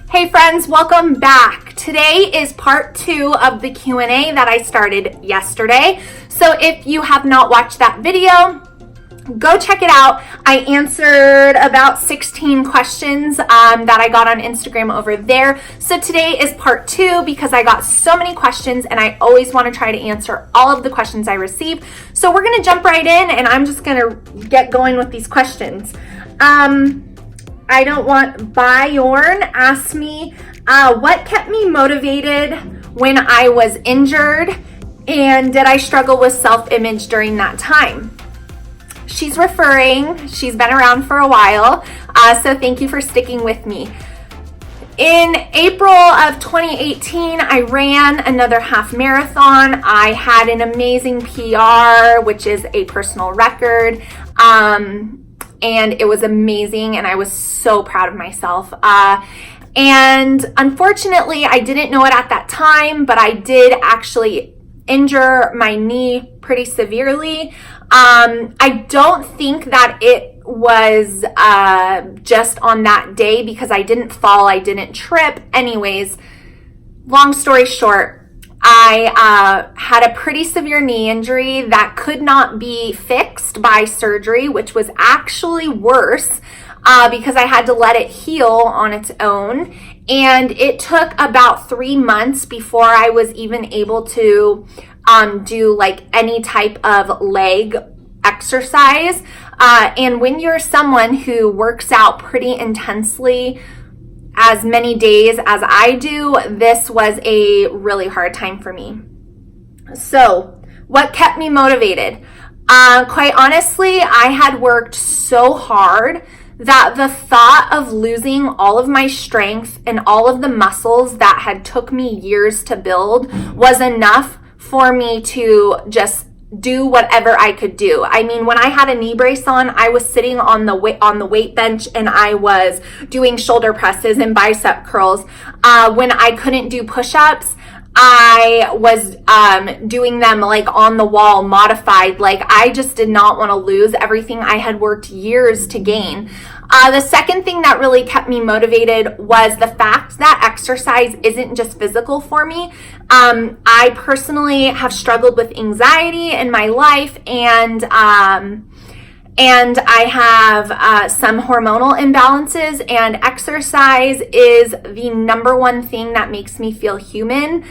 Hey friends, welcome back. Today is part 2 of the Q&A that I started yesterday. So if you have not watched that video, go check it out. I answered about 16 questions that I got on Instagram over there. So today is part 2 because I got so many questions and I always want to try to answer all of the questions I receive. So we're going to jump right in and I'm just going to get going with these questions. I don't want Bjorn asked me, what kept me motivated when I was injured, and did I struggle with self-image during that time? She's been around for a while, so thank you for sticking with me. In April of 2018, I ran another half marathon. I had an amazing PR, which is a personal record. And it was amazing and I was so proud of myself. And unfortunately, I didn't know it at that time, but I did actually injure my knee pretty severely. I don't think that it was just on that day because I didn't fall, I didn't trip. Anyways, long story short, I had a pretty severe knee injury that could not be fixed by surgery, which was actually worse because I had to let it heal on its own. And it took about 3 months before I was even able to do like any type of leg exercise. And when you're someone who works out pretty intensely, as many days as I do, this was a really hard time for me. So, what kept me motivated? Quite honestly, I had worked so hard that the thought of losing all of my strength and all of the muscles that had took me years to build was enough for me to just do whatever I could do. I mean, when I had a knee brace on, I was sitting on the weight bench and I was doing shoulder presses and bicep curls. When I couldn't do push-ups, I was doing them like on the wall, modified. Like I just did not want to lose everything I had worked years to gain. The second thing that really kept me motivated was the fact that exercise isn't just physical for me. I personally have struggled with anxiety in my life, and I have some hormonal imbalances, and exercise is the number one thing that makes me feel human.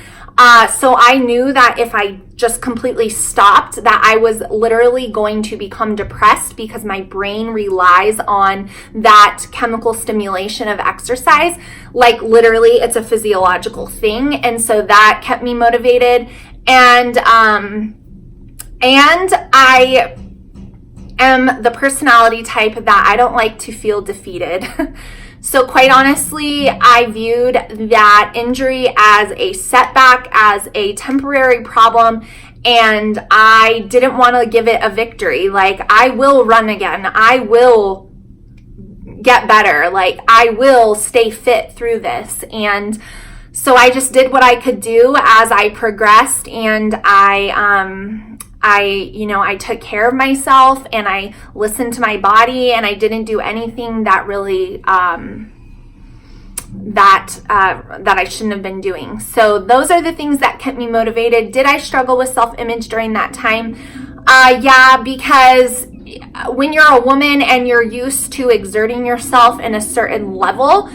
So I knew that if I just completely stopped, that I was literally going to become depressed because my brain relies on that chemical stimulation of exercise. Like literally, it's a physiological thing. And so that kept me motivated. And I am the personality type that I don't like to feel defeated. So quite honestly, I viewed that injury as a setback, as a temporary problem, and I didn't want to give it a victory. Like, I will run again. I will get better. Like, I will stay fit through this. And so I just did what I could do as I progressed, and I took care of myself and I listened to my body, and I didn't do anything that really that I shouldn't have been doing. So those are the things that kept me motivated. Did I struggle with self-image during that time? Yeah, because when you're a woman and you're used to exerting yourself in a certain level,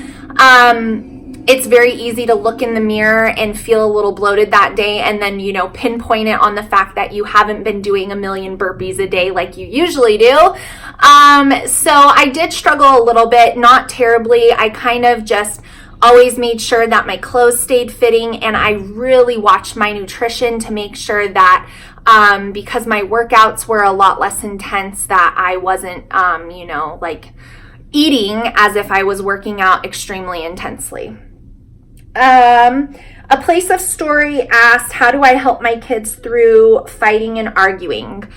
it's very easy to look in the mirror and feel a little bloated that day and then, pinpoint it on the fact that you haven't been doing a million burpees a day like you usually do. So I did struggle a little bit, not terribly. I kind of just always made sure that my clothes stayed fitting, and I really watched my nutrition to make sure that because my workouts were a lot less intense, that I wasn't, eating as if I was working out extremely intensely. A Place of Story asked, how do I help my kids through fighting and arguing?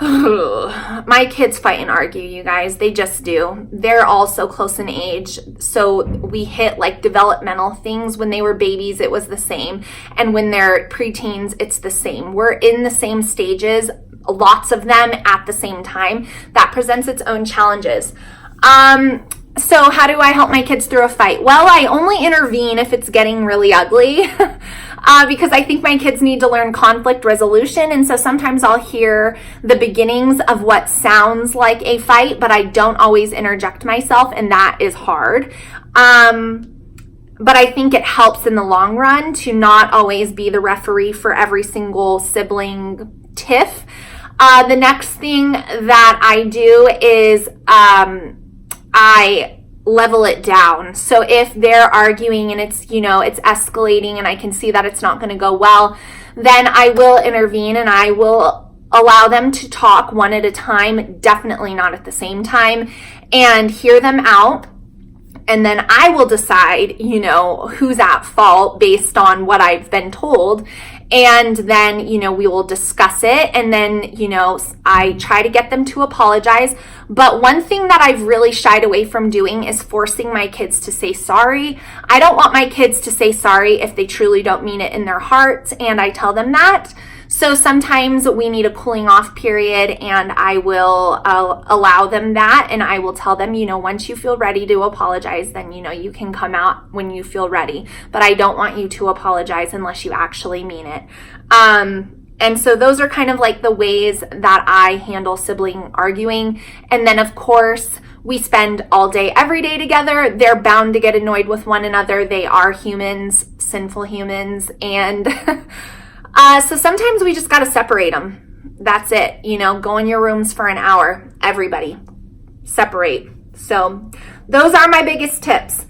My kids fight and argue, you guys. They just do. They're all so close in age. So we hit like developmental things. When they were babies, it was the same. And when they're preteens, it's the same. We're in the same stages, lots of them at the same time. That presents its own challenges. So how do I help my kids through a fight? Well, I only intervene if it's getting really ugly because I think my kids need to learn conflict resolution. And so sometimes I'll hear the beginnings of what sounds like a fight, but I don't always interject myself, and that is hard. But I think it helps in the long run to not always be the referee for every single sibling tiff. The next thing that I do is I level it down. So if they're arguing and it's, it's escalating and I can see that it's not going to go well, then I will intervene and I will allow them to talk one at a time, definitely not at the same time, and hear them out. And then I will decide, who's at fault based on what I've been told. And then, we will discuss it. And then, I try to get them to apologize. But one thing that I've really shied away from doing is forcing my kids to say sorry. I don't want my kids to say sorry if they truly don't mean it in their hearts. And I tell them that. So sometimes we need a cooling off period, and I will allow them that, and I will tell them, once you feel ready to apologize, then, you can come out when you feel ready. But I don't want you to apologize unless you actually mean it. And so those are kind of like the ways that I handle sibling arguing. And then, of course, we spend all day, every day together. They're bound to get annoyed with one another. They are humans, sinful humans, and so sometimes we just got to separate them. That's it. Go in your rooms for an hour. Everybody separate. So those are my biggest tips.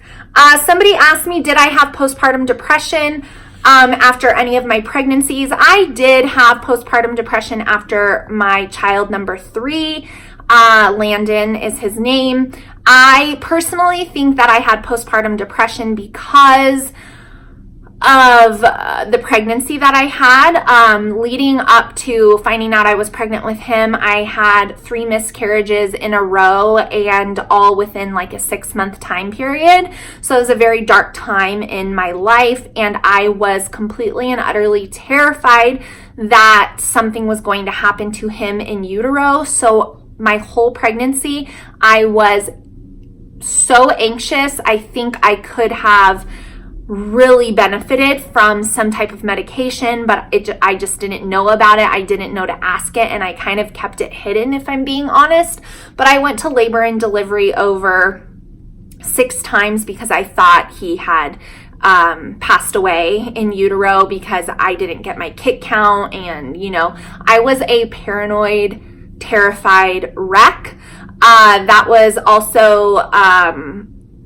Somebody asked me, did I have postpartum depression after any of my pregnancies? I did have postpartum depression after my child number 3. Landon is his name. I personally think that I had postpartum depression because of the pregnancy that I had. Leading up to finding out I was pregnant with him, I had 3 miscarriages in a row, and all within like a 6-month time period. So it was a very dark time in my life, and I was completely and utterly terrified that something was going to happen to him in utero. So my whole pregnancy, I was so anxious. I think I could have really benefited from some type of medication, but I just didn't know about it. I didn't know to ask it, and I kind of kept it hidden, if I'm being honest. But I went to labor and delivery over 6 times because I thought he had passed away in utero because I didn't get my kit count, and I was a paranoid, terrified wreck. That was also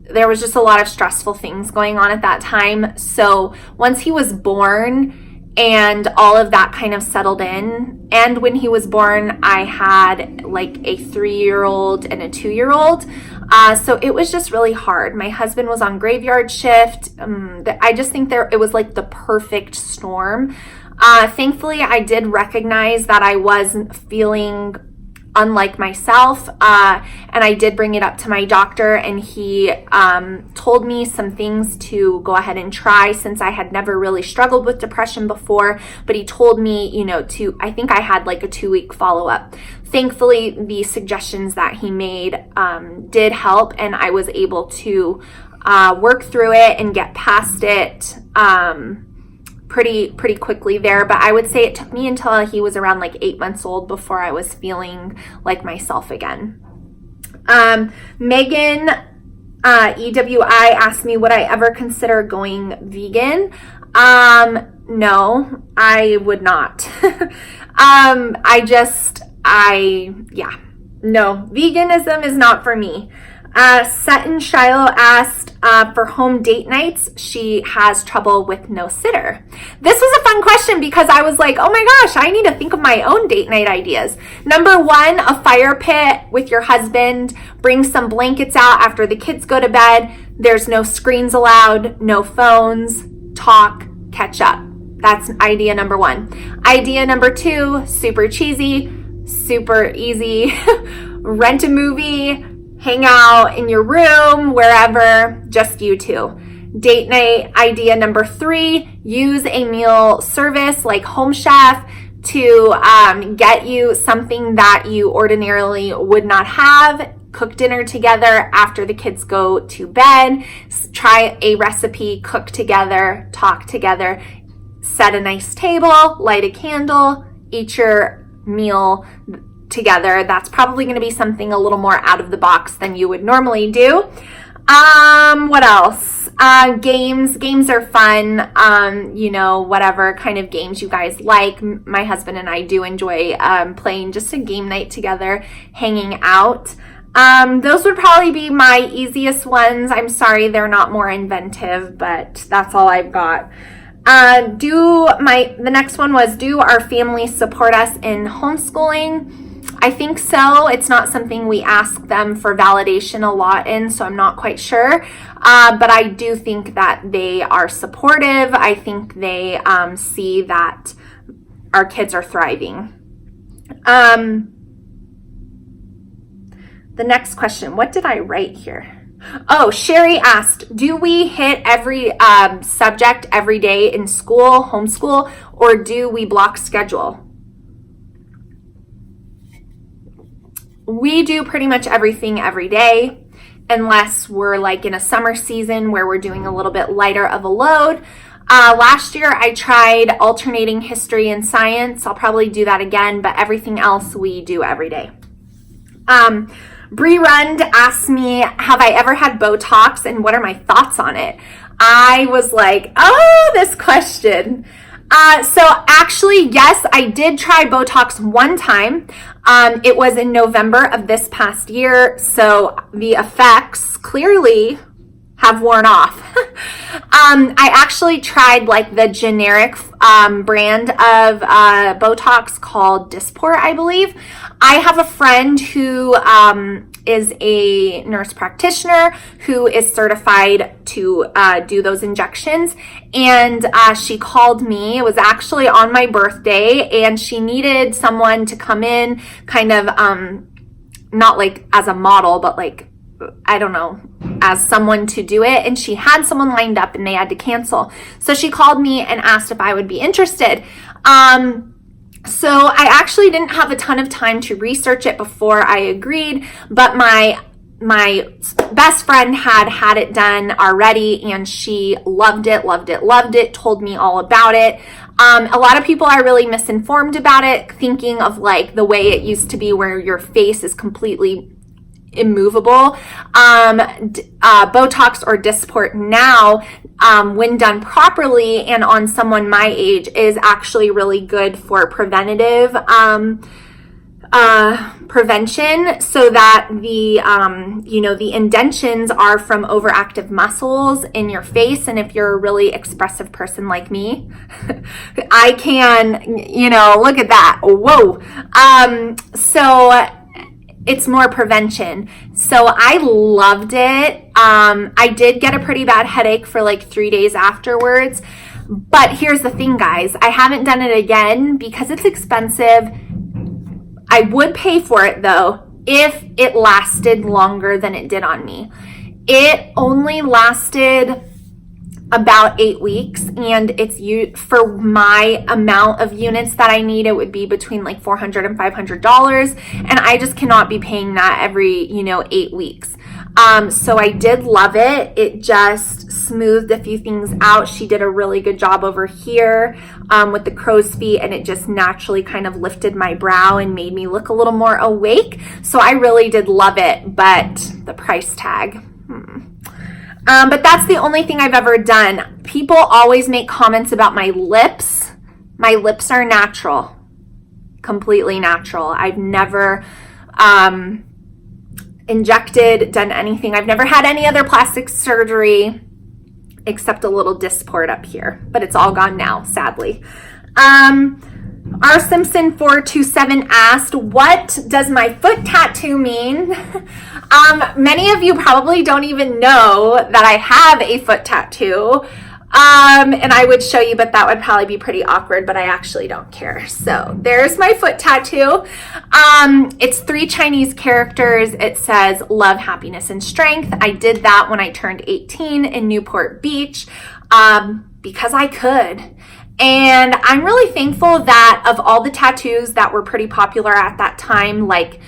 there was just a lot of stressful things going on at that time. So once he was born and all of that kind of settled in, and when he was born, I had like a 3-year-old and a 2-year-old. So it was just really hard. My husband was on graveyard shift. I just think it was like the perfect storm. Thankfully, I did recognize that I was feeling unlike myself, and I did bring it up to my doctor, and he told me some things to go ahead and try, since I had never really struggled with depression before. But he told me, I think I had like a 2-week follow-up. Thankfully, the suggestions that he made did help, and I was able to work through it and get past it pretty quickly there. But I would say it took me until he was around like 8 months old before I was feeling like myself again. Megan EWI asked me, would I ever consider going vegan? No, I would not. No, veganism is not for me. Sutton Shiloh asked, for home date nights, she has trouble with no sitter. This was a fun question because I was like, oh my gosh, I need to think of my own date night ideas. Number 1, a fire pit with your husband. Bring some blankets out after the kids go to bed. There's no screens allowed, no phones. Talk, catch up. That's idea number 1. Idea number 2, super cheesy, super easy. Rent a movie. Hang out in your room, wherever, just you two. Date night idea number 3, use a meal service like Home Chef to get you something that you ordinarily would not have cook dinner together after the kids go to bed, try a recipe, cook together, talk together, set a nice table, light a candle, eat your meal together. That's probably going to be something a little more out of the box than you would normally do. What else? Games are fun. Whatever kind of games you guys like. My husband and I do enjoy playing just a game night together, hanging out. Those would probably be my easiest ones. I'm sorry they're not more inventive, but that's all I've got. The next one was, do our family support us in homeschooling? I think so. It's not something we ask them for validation a lot in, so I'm not quite sure. But I do think that they are supportive. I think they see that our kids are thriving. The next question, what did I write here? Oh, Sherry asked, do we hit every subject every day in school, homeschool, or do we block schedule? We do pretty much everything every day, unless we're like in a summer season where we're doing a little bit lighter of a load. Last year I tried alternating history and science. I'll probably do that again, but everything else we do every day. Bree Rund asked me, have I ever had Botox and what are my thoughts on it? I was like, oh, this question. So actually, yes, I did try Botox one time. It was in November of this past year. So the effects clearly have worn off. I actually tried like the generic brand of Botox called Dysport, I believe. I have a friend who is a nurse practitioner who is certified to do those injections. And she called me. It was actually on my birthday, and she needed someone to come in kind of not like as a model, but like, I don't know, as someone to do it. And she had someone lined up and they had to cancel. So she called me and asked if I would be interested. So I actually didn't have a ton of time to research it before I agreed, but my best friend had it done already, and she loved it, told me all about it. A lot of people are really misinformed about it, thinking of like the way it used to be where your face is completely immovable. Botox or Dysport now, when done properly and on someone my age, is actually really good for preventative prevention, so that the indentions are from overactive muscles in your face. And if you're a really expressive person like me, I can, look at that. Whoa. So it's more prevention. So I loved it. I did get a pretty bad headache for like 3 days afterwards. But here's the thing, guys. I haven't done it again because it's expensive. I would pay for it though if it lasted longer than it did on me. It only lasted about 8 weeks, and it's for my amount of units that I need, it would be between like $400 and $500, and I just cannot be paying that every 8 weeks. So I did love it. It just smoothed a few things out. She did a really good job over here with the crow's feet, and it just naturally kind of lifted my brow and made me look a little more awake. So I really did love it, but the price tag. But that's the only thing I've ever done. People always make comments about my lips. My lips are natural, completely natural. I've never injected, done anything. I've never had any other plastic surgery except a little Dysport up here, but it's all gone now, sadly. R. Simpson 427 asked, what does my foot tattoo mean? Many of you probably don't even know that I have a foot tattoo. And I would show you, but that would probably be pretty awkward, but I actually don't care. So there's my foot tattoo. It's 3 Chinese characters. It says love, happiness, and strength. I did that when I turned 18 in Newport Beach, because I could. And I'm really thankful that of all the tattoos that were pretty popular at that time, like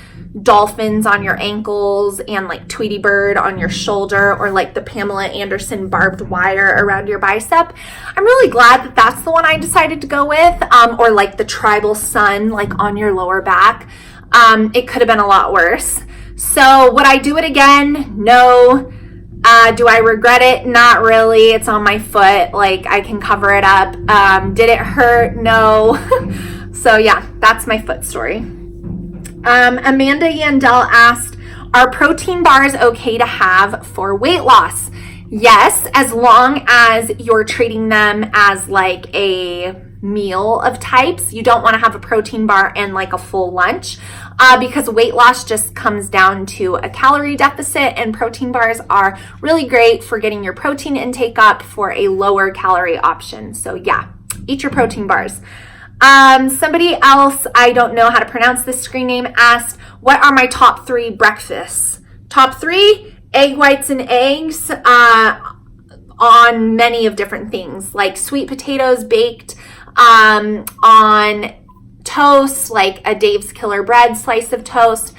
dolphins on your ankles and like Tweety Bird on your shoulder, or like the Pamela Anderson barbed wire around your bicep. I'm really glad that that's the one I decided to go with, or like the tribal sun like on your lower back. It could have been a lot worse. So would I do it again? No. Do I regret it? Not really. It's on my foot. Like, I can cover it up. Did it hurt? No. So yeah, that's my foot story. Amanda Yandel asked, are protein bars okay to have for weight loss? Yes, as long as you're treating them as like a meal of types. You don't want to have a protein bar and like a full lunch, because weight loss just comes down to a calorie deficit, and protein bars are really great for getting your protein intake up for a lower calorie option. So yeah, eat your protein bars. Somebody else, I don't know how to pronounce this screen name, asked, what are my top 3 breakfasts? Top 3, egg whites and eggs, on many of different things, like sweet potatoes baked, on toast, like a Dave's Killer Bread slice of toast.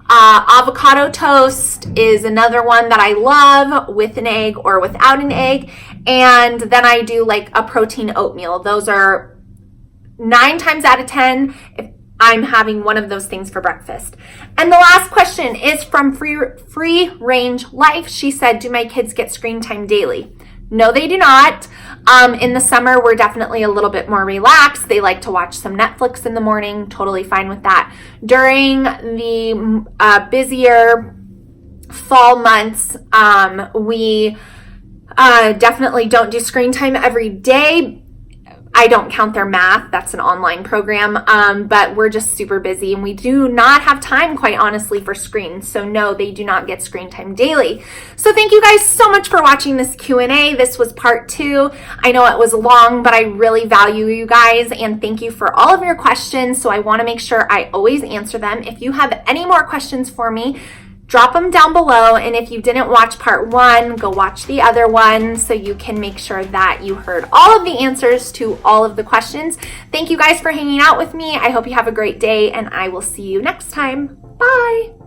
Avocado toast is another one that I love, with an egg or without an egg. And then I do like a protein oatmeal. Those are 9 times out of 10 if I'm having one of those things for breakfast. And the last question is from Free Range Life. She said, do my kids get screen time daily? No, they do not. In the summer, we're definitely a little bit more relaxed. They like to watch some Netflix in the morning. Totally fine with that. During the busier fall months, we definitely don't do screen time every day. I don't count their math. That's an online program, but we're just super busy and we do not have time, quite honestly, for screens. So no, they do not get screen time daily. So thank you guys so much for watching this Q&A. This was part 2. I know it was long, but I really value you guys and thank you for all of your questions. So I want to make sure I always answer them. If you have any more questions for me, drop them down below, and if you didn't watch part 1, go watch the other one so you can make sure that you heard all of the answers to all of the questions. Thank you guys for hanging out with me. I hope you have a great day, and I will see you next time. Bye!